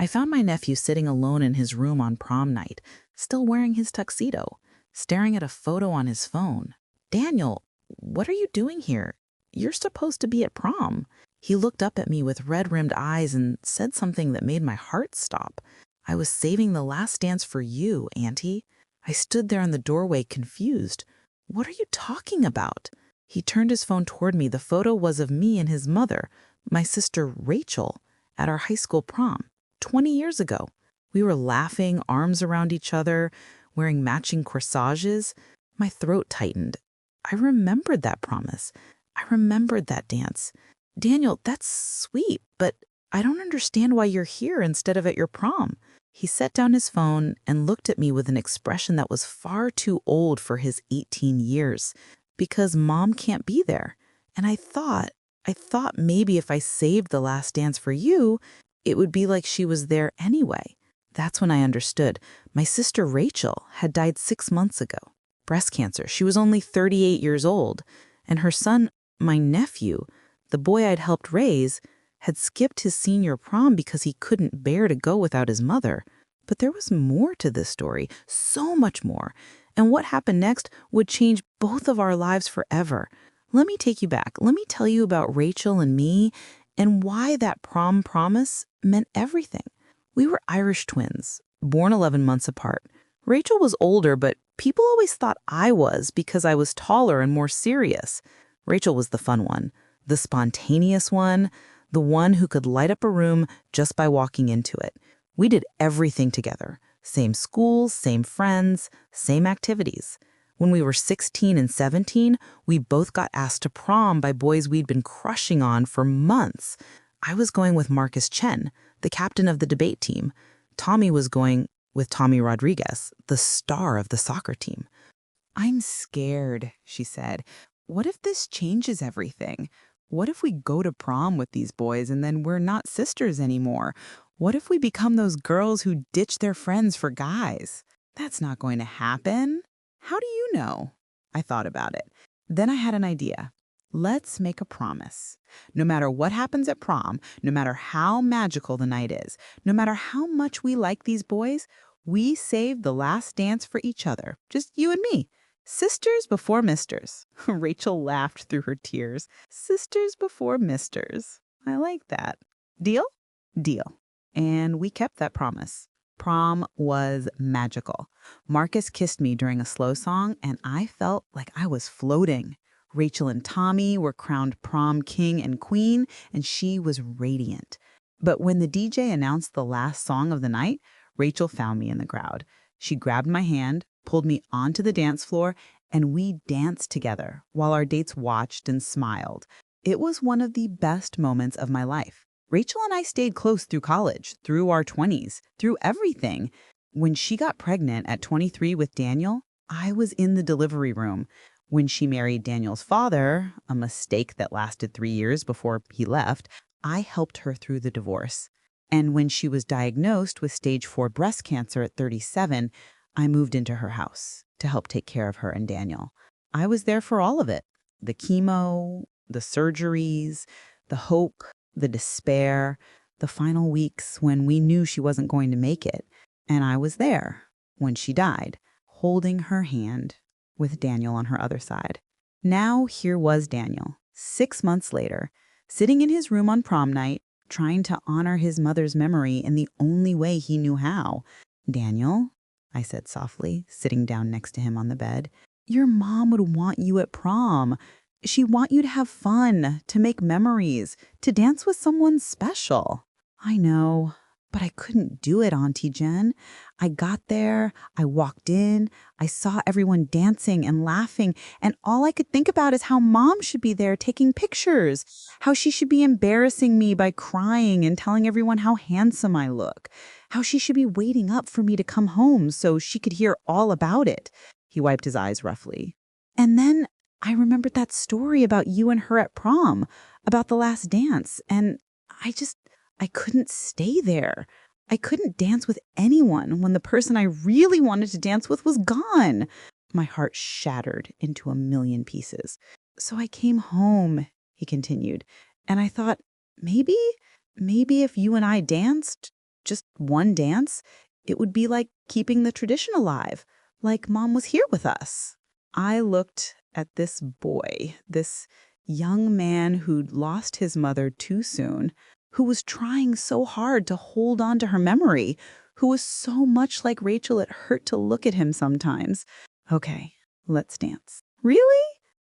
I found my nephew sitting alone in his room on prom night, still wearing his tuxedo, staring at a photo on his phone. Daniel, what are you doing here? You're supposed to be at prom. He looked up at me with red-rimmed eyes and said something that made my heart stop. I was saving the last dance for you, Auntie. I stood there in the doorway, confused. What are you talking about? He turned his phone toward me. The photo was of me and his mother, my sister Rachel, at our high school prom, 20 years ago. We were laughing, arms around each other, wearing matching corsages. My throat tightened. I remembered that promise. I remembered that dance. Daniel, that's sweet, but I don't understand why you're here instead of at your prom. He set down his phone and looked at me with an expression that was far too old for his 18 years. Because Mom can't be there. And I thought maybe if I saved the last dance for you, it would be like she was there anyway. That's when I understood. My sister Rachel had died 6 months ago. Breast cancer. She was only 38 years old. And her son, my nephew, the boy I'd helped raise, had skipped his senior prom because he couldn't bear to go without his mother. But there was more to this story, so much more. And what happened next would change both of our lives forever. Let me take you back. Let me tell you about Rachel and me and why that prom promise meant everything. We were Irish twins, born 11 months apart. Rachel was older, but people always thought I was because I was taller and more serious. Rachel was the fun one, the spontaneous one, the one who could light up a room just by walking into it. We did everything together. Same schools, same friends, same activities. When we were 16 and 17, we both got asked to prom by boys we'd been crushing on for months. I was going with Marcus Chen, the captain of the debate team. Tommy was going with Tommy Rodriguez, the star of the soccer team. I'm scared, she said. What if this changes everything? What if we go to prom with these boys and then we're not sisters anymore? What if we become those girls who ditch their friends for guys? That's not going to happen. How do you know? I thought about it. Then I had an idea. Let's make a promise. No matter what happens at prom, no matter how magical the night is, no matter how much we like these boys, we save the last dance for each other. Just you and me. Sisters before misters. Rachel laughed through her tears. Sisters before misters. I like that. Deal? Deal. And we kept that promise. Prom was magical. Marcus kissed me during a slow song, and I felt like I was floating. Rachel and Tommy were crowned prom king and queen, and she was radiant. But when the DJ announced the last song of the night, Rachel found me in the crowd. She grabbed my hand, pulled me onto the dance floor, and we danced together while our dates watched and smiled. It was one of the best moments of my life. Rachel and I stayed close through college, through our 20s, through everything. When she got pregnant at 23 with Daniel, I was in the delivery room. When she married Daniel's father, a mistake that lasted 3 years before he left, I helped her through the divorce. And when she was diagnosed with stage 4 breast cancer at 37, I moved into her house to help take care of her and Daniel. I was there for all of it. The chemo, the surgeries, the hope, the despair, the final weeks when we knew she wasn't going to make it. And I was there when she died, holding her hand with Daniel on her other side. Now here was Daniel, 6 months later, sitting in his room on prom night, trying to honor his mother's memory in the only way he knew how. Daniel, I said softly, sitting down next to him on the bed, your mom would want you at prom. She'd want you to have fun, to make memories, to dance with someone special. I know, but I couldn't do it, Auntie Jen. I got there, I walked in, I saw everyone dancing and laughing, and all I could think about is how Mom should be there taking pictures, how she should be embarrassing me by crying and telling everyone how handsome I look, how she should be waiting up for me to come home so she could hear all about it. He wiped his eyes roughly. And then I remembered that story about you and her at prom, about the last dance, and I couldn't stay there. I couldn't dance with anyone when the person I really wanted to dance with was gone. My heart shattered into a million pieces. So I came home, he continued, and I thought, maybe if you and I danced, just one dance, it would be like keeping the tradition alive, like Mom was here with us. I looked at this boy, this young man who'd lost his mother too soon, who was trying so hard to hold on to her memory, who was so much like Rachel it hurt to look at him sometimes. Okay, let's dance. Really?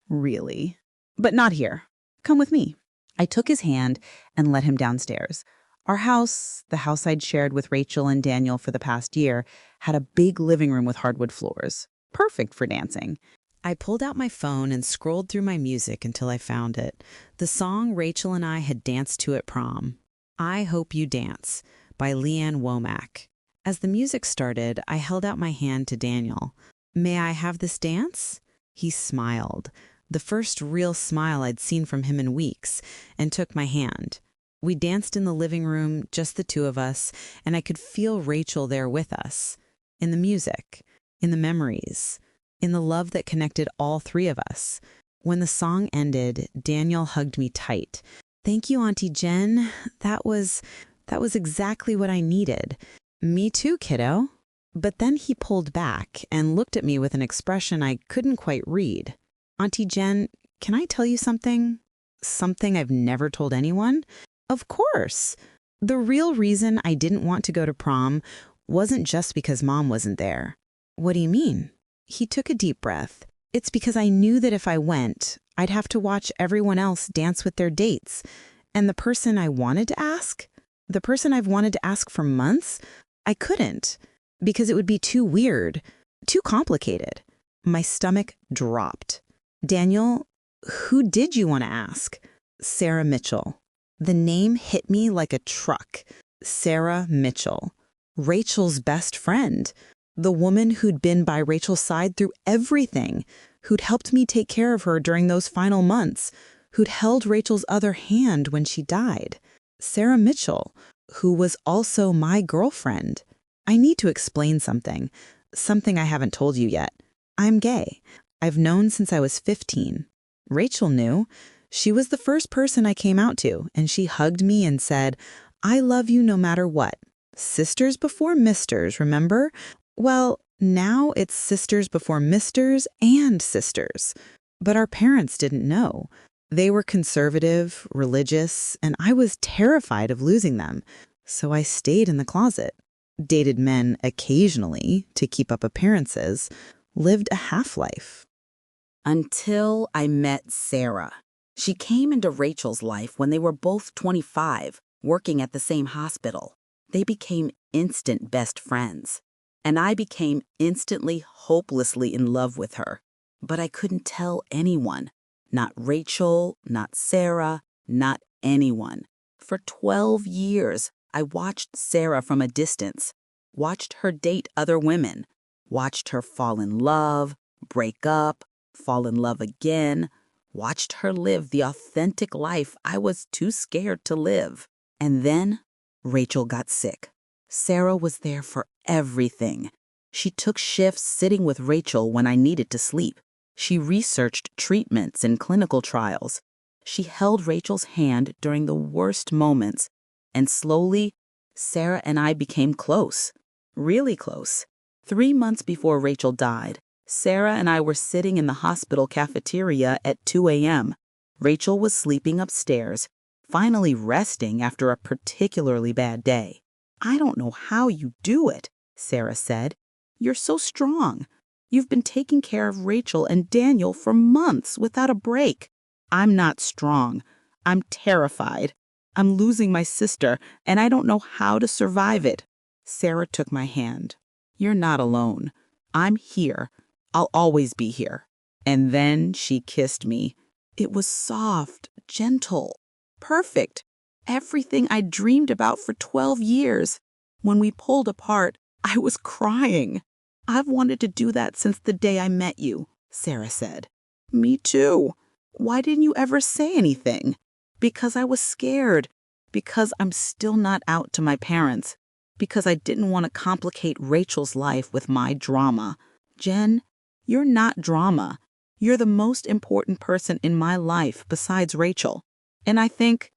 Really. But not here. Come with me. I took his hand and led him downstairs. Our house, the house I'd shared with Rachel and Daniel for the past year, had a big living room with hardwood floors. Perfect for dancing. I pulled out my phone and scrolled through my music until I found it. The song Rachel and I had danced to at prom. I Hope You Dance by Leanne Womack. As the music started, I held out my hand to Daniel. May I have this dance? He smiled, the first real smile I'd seen from him in weeks, and took my hand. We danced in the living room, just the two of us, and I could feel Rachel there with us. In the music, in the memories, in the love that connected all three of us. When the song ended, Daniel hugged me tight. Thank you, Auntie Jen. That was exactly what I needed. Me too, kiddo. But then he pulled back and looked at me with an expression I couldn't quite read. Auntie Jen, can I tell you something? Something I've never told anyone? Of course. The real reason I didn't want to go to prom wasn't just because Mom wasn't there. What do you mean? He took a deep breath. It's because I knew that if I went, I'd have to watch everyone else dance with their dates. And the person I wanted to ask, the person I've wanted to ask for months, I couldn't, because it would be too weird, too complicated. My stomach dropped. Daniel, who did you want to ask? Sarah Mitchell. The name hit me like a truck. Sarah Mitchell. Rachel's best friend. The woman who'd been by Rachel's side through everything, who'd helped me take care of her during those final months, who'd held Rachel's other hand when she died. Sarah Mitchell, who was also my girlfriend. I need to explain something I haven't told you yet. I'm gay. I've known since I was 15. Rachel knew. She was the first person I came out to, and she hugged me and said, I love you no matter what. Sisters before misters, remember? Well, now it's sisters before misters and sisters. But our parents didn't know. They were conservative, religious, and I was terrified of losing them. So I stayed in the closet, dated men occasionally to keep up appearances, lived a half-life. Until I met Sarah. She came into Rachel's life when they were both 25, working at the same hospital. They became instant best friends. And I became instantly, hopelessly in love with her. But I couldn't tell anyone. Not Rachel, not Sarah, not anyone. For 12 years, I watched Sarah from a distance, watched her date other women, watched her fall in love, break up, fall in love again, watched her live the authentic life I was too scared to live. And then Rachel got sick. Sarah was there for everything. She took shifts sitting with Rachel when I needed to sleep. She researched treatments and clinical trials. She held Rachel's hand during the worst moments, and slowly, Sarah and I became close, really close. 3 months before Rachel died, Sarah and I were sitting in the hospital cafeteria at 2 a.m. Rachel was sleeping upstairs, finally resting after a particularly bad day. I don't know how you do it, Sarah said. You're so strong. You've been taking care of Rachel and Daniel for months without a break. I'm not strong. I'm terrified. I'm losing my sister, and I don't know how to survive it. Sarah took my hand. You're not alone. I'm here. I'll always be here. And then she kissed me. It was soft, gentle, perfect. Everything I dreamed about for 12 years. When we pulled apart, I was crying. I've wanted to do that since the day I met you, Sarah said. Me too. Why didn't you ever say anything? Because I was scared. Because I'm still not out to my parents. Because I didn't want to complicate Rachel's life with my drama. Jen, you're not drama. You're the most important person in my life besides Rachel. And I think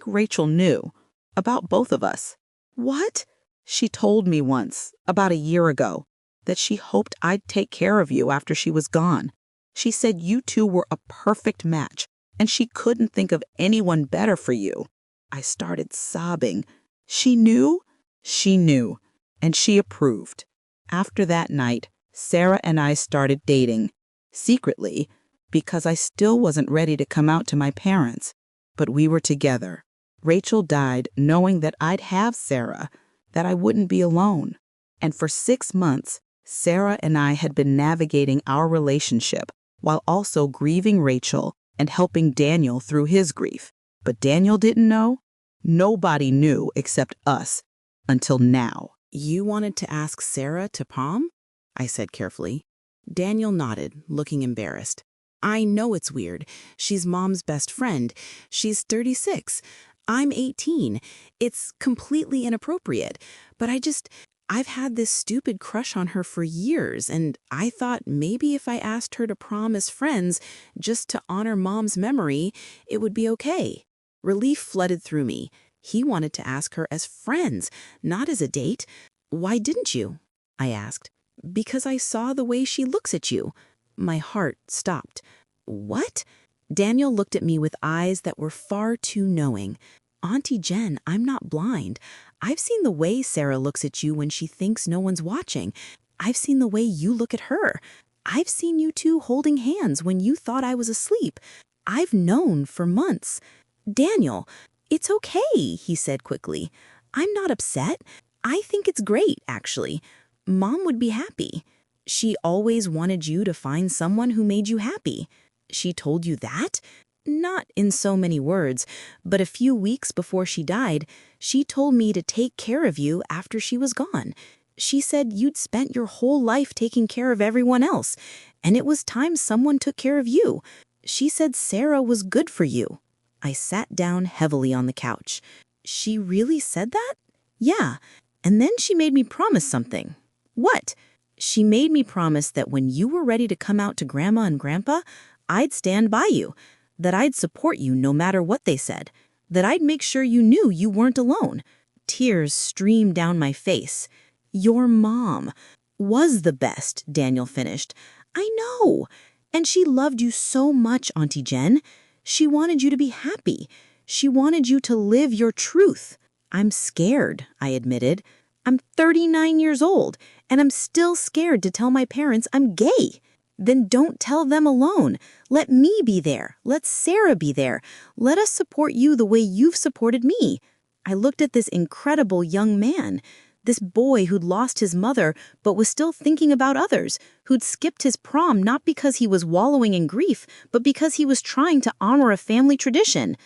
Rachel knew about both of us. What? She told me once, about a year ago, that she hoped I'd take care of you after she was gone. She said you two were a perfect match, and she couldn't think of anyone better for you. I started sobbing. She knew? She knew, and she approved. After that night, Sarah and I started dating, secretly, because I still wasn't ready to come out to my parents. But we were together. Rachel died knowing that I'd have Sarah, that I wouldn't be alone. And for 6 months, Sarah and I had been navigating our relationship while also grieving Rachel and helping Daniel through his grief. But Daniel didn't know. Nobody knew except us, until now. You wanted to ask Sarah to prom? I said carefully. Daniel nodded, looking embarrassed. I know it's weird. She's Mom's best friend. She's 36. I'm 18. It's completely inappropriate. But I've had this stupid crush on her for years, and I thought maybe if I asked her to prom as friends, just to honor Mom's memory, it would be okay. Relief flooded through me. He wanted to ask her as friends, not as a date. Why didn't you? I asked. Because I saw the way she looks at you. My heart stopped. What? Daniel looked at me with eyes that were far too knowing. Auntie Jen, I'm not blind. I've seen the way Sarah looks at you when she thinks no one's watching. I've seen the way you look at her. I've seen you two holding hands when you thought I was asleep. I've known for months. Daniel, it's okay, he said quickly. I'm not upset. I think it's great, actually. Mom would be happy. She always wanted you to find someone who made you happy. She told you that? Not in so many words, but a few weeks before she died, she told me to take care of you after she was gone. She said you'd spent your whole life taking care of everyone else, and it was time someone took care of you. She said Sarah was good for you. I sat down heavily on the couch. She really said that? Yeah, and then she made me promise something. What? She made me promise that when you were ready to come out to Grandma and Grandpa, I'd stand by you, that I'd support you no matter what they said, that I'd make sure you knew you weren't alone. Tears streamed down my face. Your mom was the best, Daniel finished. I know. And she loved you so much, Auntie Jen. She wanted you to be happy. She wanted you to live your truth. I'm scared, I admitted. I'm 39 years old, and I'm still scared to tell my parents I'm gay. Then don't tell them alone. Let me be there. Let Sarah be there. Let us support you the way you've supported me. I looked at this incredible young man, this boy who'd lost his mother but was still thinking about others, who'd skipped his prom not because he was wallowing in grief, but because he was trying to honor a family tradition.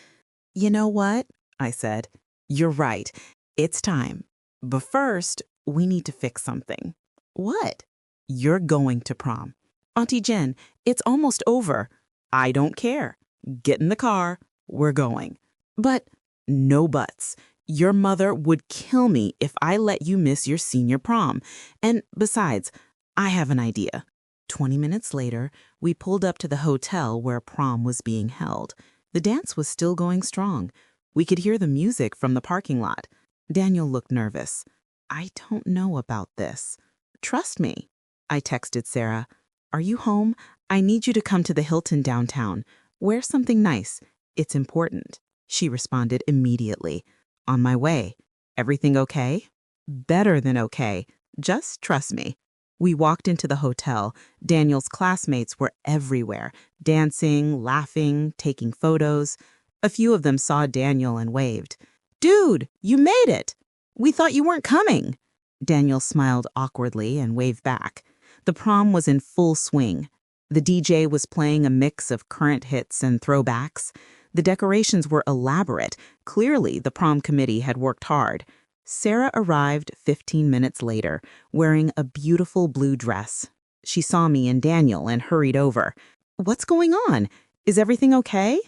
You know what? I said. You're right. It's time. But first, we need to fix something. What? You're going to prom. Auntie Jen, it's almost over. I don't care. Get in the car. We're going. But no buts. Your mother would kill me if I let you miss your senior prom. And besides, I have an idea. 20 minutes later, we pulled up to the hotel where prom was being held. The dance was still going strong. We could hear the music from the parking lot. Daniel looked nervous. I don't know about this. Trust me. I texted Sarah. Are you home? I need you to come to the Hilton downtown. Wear something nice. It's important. She responded immediately. On my way. Everything okay? Better than okay. Just trust me. We walked into the hotel. Daniel's classmates were everywhere, dancing, laughing, taking photos. A few of them saw Daniel and waved. Dude, you made it! We thought you weren't coming. Daniel smiled awkwardly and waved back. The prom was in full swing. The DJ was playing a mix of current hits and throwbacks. The decorations were elaborate. Clearly, the prom committee had worked hard. Sarah arrived 15 minutes later, wearing a beautiful blue dress. She saw me and Daniel and hurried over. What's going on? Is everything okay?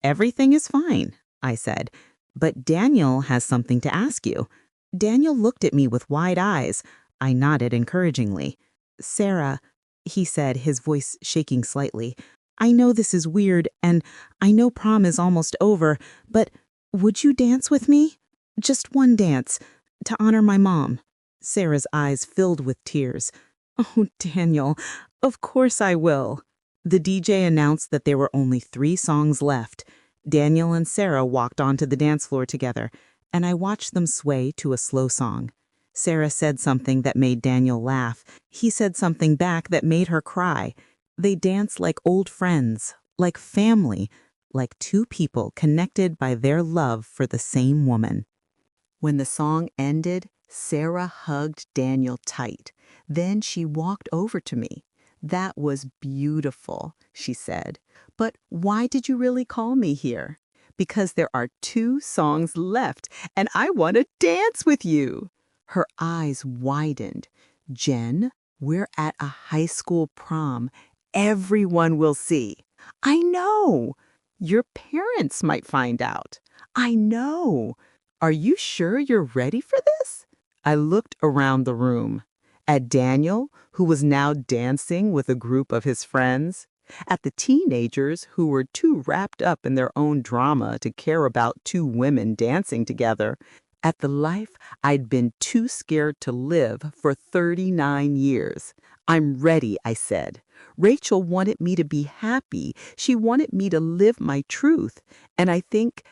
Everything is fine, I said. But Daniel has something to ask you. Daniel looked at me with wide eyes. I nodded encouragingly. Sarah, he said, his voice shaking slightly, I know this is weird, and I know prom is almost over, but would you dance with me? Just one dance, to honor my mom." Sarah's eyes filled with tears. "Oh, Daniel, of course I will." The DJ announced that there were only 3 songs left. Daniel and Sarah walked onto the dance floor together, and I watched them sway to a slow song. Sarah said something that made Daniel laugh. He said something back that made her cry. They danced like old friends, like family, like 2 people connected by their love for the same woman. When the song ended, Sarah hugged Daniel tight. Then she walked over to me. "That was beautiful," she said. "But why did you really call me here?" "Because there are 2 songs left, and I want to dance with you." Her eyes widened. "Jen, we're at a high school prom. Everyone will see." "I know." "Your parents might find out." "I know." "Are you sure you're ready for this?" I looked around the room. At Daniel, who was now dancing with a group of his friends. At the teenagers who were too wrapped up in their own drama to care about 2 women dancing together. At the life I'd been too scared to live for 39 years. "I'm ready," I said. Rachel wanted me to be happy. She wanted me to live my truth. And I think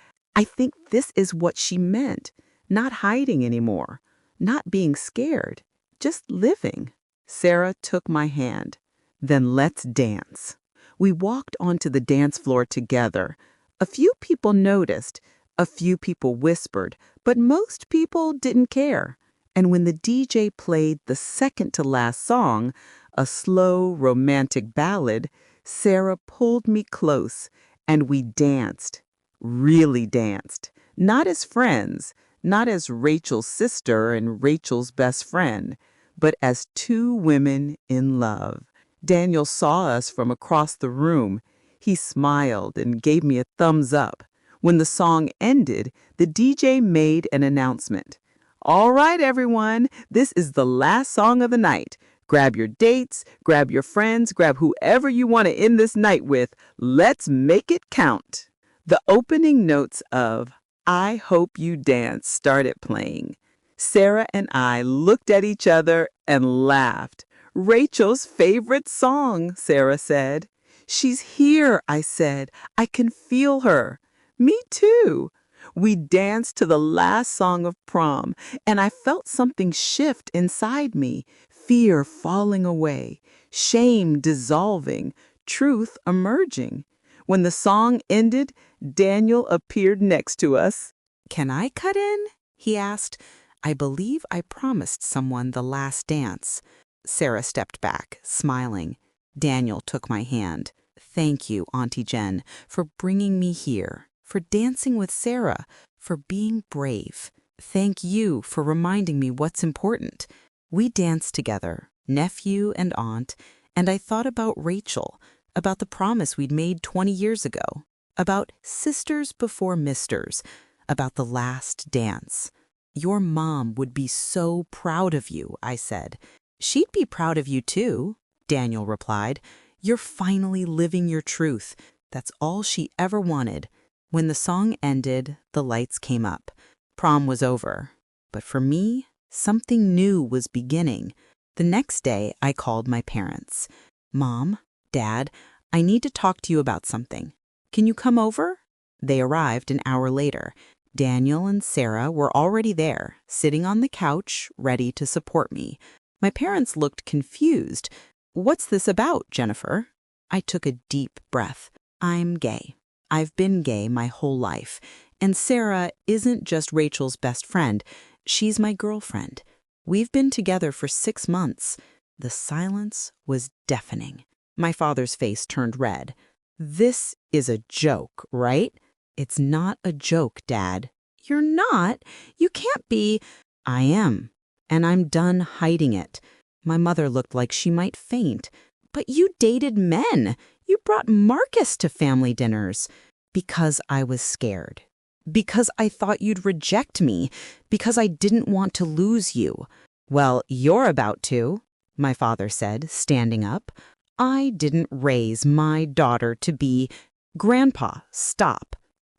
this is what she meant. Not hiding anymore. Not being scared. Just living. Sarah took my hand. "Then let's dance." We walked onto the dance floor together. A few people noticed. A few people whispered. But most people didn't care. And when the DJ played the second to last song, a slow, romantic ballad, Sarah pulled me close, and we danced. Really danced. Not as friends, not as Rachel's sister and Rachel's best friend, but as 2 women in love. Daniel saw us from across the room. He smiled and gave me a thumbs up. When the song ended, the DJ made an announcement. "All right, everyone, this is the last song of the night. Grab your dates, grab your friends, grab whoever you want to end this night with. Let's make it count." The opening notes of "I Hope You Dance" started playing. Sarah and I looked at each other and laughed. "Rachel's favorite song," Sarah said. "She's here," I said. "I can feel her." "Me too." We danced to the last song of Prom, and I felt something shift inside me, fear falling away, shame dissolving, truth emerging. When the song ended, Daniel appeared next to us. "Can I cut in?" he asked. "I believe I promised someone the last dance." Sarah stepped back, smiling. Daniel took my hand. "Thank you, Auntie Jen, for bringing me here, for dancing with Sarah, for being brave. Thank you for reminding me what's important." We danced together, nephew and aunt, and I thought about Rachel, about the promise we'd made 20 years ago, about sisters before misters, about the last dance. "Your mom would be so proud of you," I said. "She'd be proud of you too," Daniel replied. "You're finally living your truth. That's all she ever wanted." When the song ended, the lights came up. Prom was over. But for me, something new was beginning. The next day, I called my parents. "Mom, Dad, I need to talk to you about something. Can you come over?" They arrived an hour later. Daniel and Sarah were already there, sitting on the couch, ready to support me. My parents looked confused. "What's this about, Jennifer?" I took a deep breath. "I'm gay. I've been gay my whole life. And Sarah isn't just Rachel's best friend. She's my girlfriend. We've been together for 6 months." The silence was deafening. My father's face turned red. "This is a joke, right?" "It's not a joke, Dad." "You're not? You can't be." "I am, and I'm done hiding it." My mother looked like she might faint. "But you dated men. You brought Marcus to family dinners." "Because I was scared. Because I thought you'd reject me. Because I didn't want to lose you." "Well, you're about to," my father said, standing up. "I didn't raise my daughter to be—" "Grandpa, stop."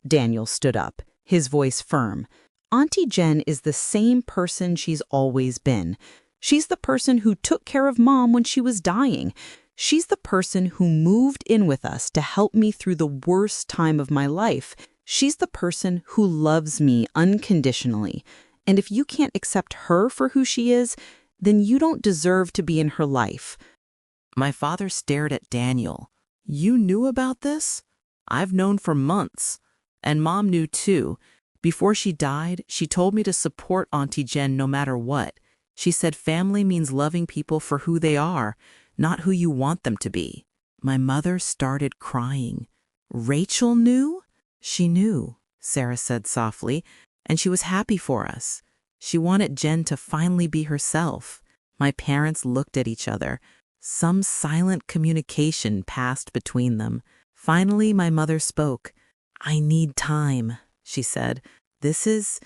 Daniel stood up, his voice firm. Auntie Jen is the same person she's always been. She's the person who took care of Mom when she was dying. She's the person who moved in with us to help me through the worst time of my life. She's the person who loves me unconditionally. And if you can't accept her for who she is, then you don't deserve to be in her life. My father stared at Daniel. You knew about this? I've known for months. And Mom knew too. Before she died, she told me to support Auntie Jen no matter what. She said family means loving people for who they are, not who you want them to be. My mother started crying. Rachel knew? She knew, Sarah said softly, and she was happy for us. She wanted Jen to finally be herself. My parents looked at each other. Some silent communication passed between them. Finally, my mother spoke. I need time, she said. This is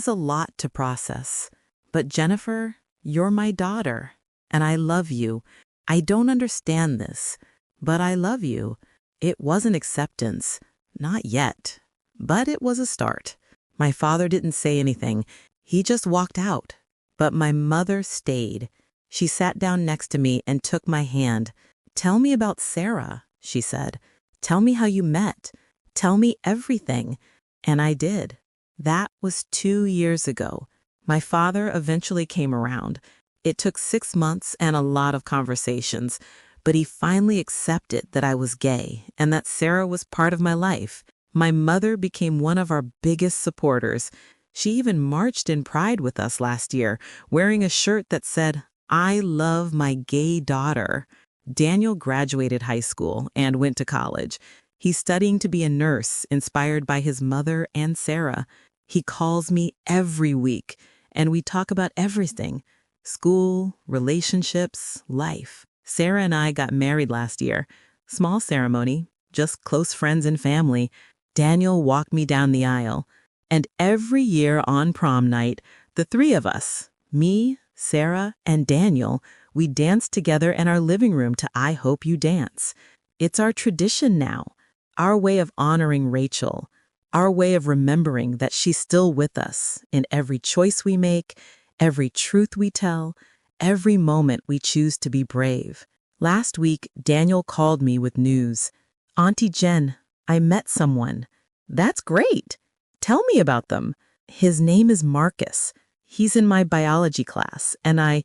a lot to process. But Jennifer, you're my daughter, and I love you. I don't understand this, but I love you. It wasn't acceptance, not yet, but it was a start. My father didn't say anything. He just walked out. But my mother stayed. She sat down next to me and took my hand. Tell me about Sarah, she said. Tell me how you met. Tell me everything. And I did. That was 2 years ago. My father eventually came around. It took 6 months and a lot of conversations, but he finally accepted that I was gay and that Sarah was part of my life. My mother became one of our biggest supporters. She even marched in Pride with us last year, wearing a shirt that said, I love my gay daughter. Daniel graduated high school and went to college. He's studying to be a nurse, inspired by his mother and Sarah. He calls me every week, and we talk about everything: school, relationships, life. Sarah and I got married last year. Small ceremony, just close friends and family. Daniel walked me down the aisle. And every year on prom night, the three of us, me, Sarah, and Daniel, we dance together in our living room to I Hope You Dance. It's our tradition now, our way of honoring Rachel, our way of remembering that she's still with us in every choice we make, every truth we tell, every moment we choose to be brave. Last week, Daniel called me with news. Auntie Jen, I met someone. That's great. Tell me about them. His name is Marcus. He's in my biology class, and I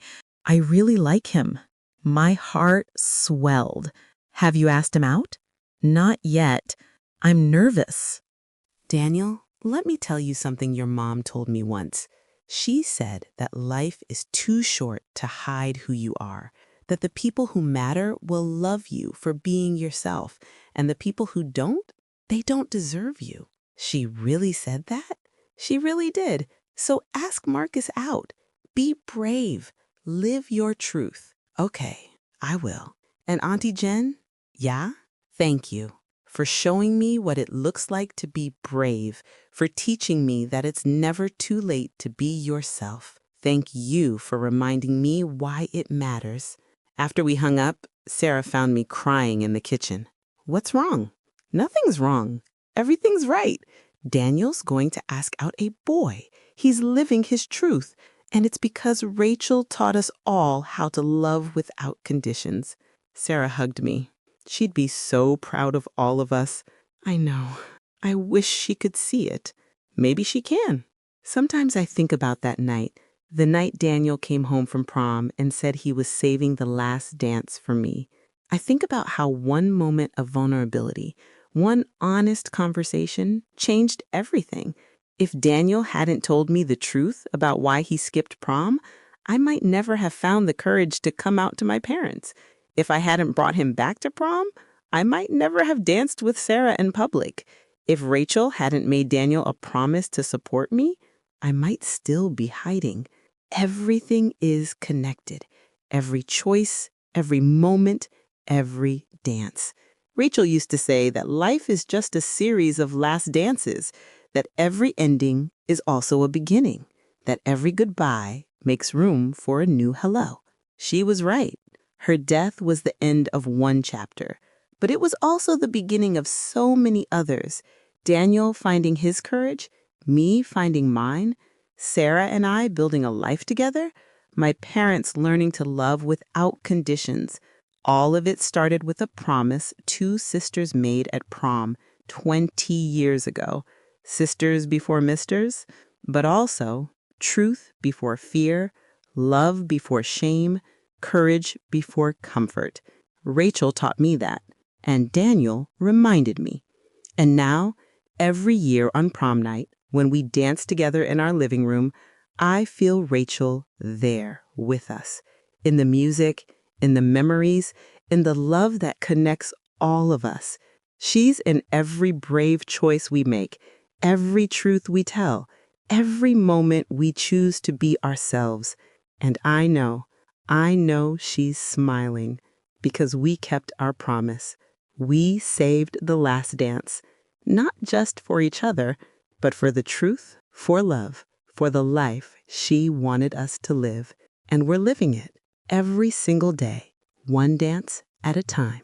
really like him. My heart swelled. Have you asked him out? Not yet. I'm nervous. Daniel, let me tell you something your mom told me once. She said that life is too short to hide who you are, that the people who matter will love you for being yourself, and the people who don't, they don't deserve you. She really said that? She really did. So ask Marcus out. Be brave. Live your truth. Okay, I will. And Auntie Jen? Yeah? Thank you for showing me what it looks like to be brave, for teaching me that it's never too late to be yourself. Thank you for reminding me why it matters. After we hung up, Sarah found me crying in the kitchen. What's wrong? Nothing's wrong. Everything's right. Daniel's going to ask out a boy. He's living his truth. And it's because Rachel taught us all how to love without conditions. Sarah hugged me. She'd be so proud of all of us. I know. I wish she could see it. Maybe she can. Sometimes I think about that night, the night Daniel came home from prom and said he was saving the last dance for me. I think about how one moment of vulnerability, one honest conversation, changed everything. If Daniel hadn't told me the truth about why he skipped prom, I might never have found the courage to come out to my parents. If I hadn't brought him back to prom, I might never have danced with Sarah in public. If Rachel hadn't made Daniel a promise to support me, I might still be hiding. Everything is connected. Every choice, every moment, every dance. Rachel used to say that life is just a series of last dances, that every ending is also a beginning, that every goodbye makes room for a new hello. She was right. Her death was the end of one chapter, but it was also the beginning of so many others. Daniel finding his courage Me finding mine, Sarah and I building a life together, my parents learning to love without conditions. All of it started with a promise two sisters made at prom 20 years ago. Sisters before misters, but also truth before fear, love before shame, courage before comfort. Rachel taught me that, and Daniel reminded me. And now, every year on prom night, when we dance together in our living room, I feel Rachel there with us, in the music, in the memories, in the love that connects all of us. She's in every brave choice we make, every truth we tell, every moment we choose to be ourselves. And I know she's smiling because we kept our promise. We saved the last dance, not just for each other, but for the truth, for love, for the life she wanted us to live. And we're living it every single day, one dance at a time.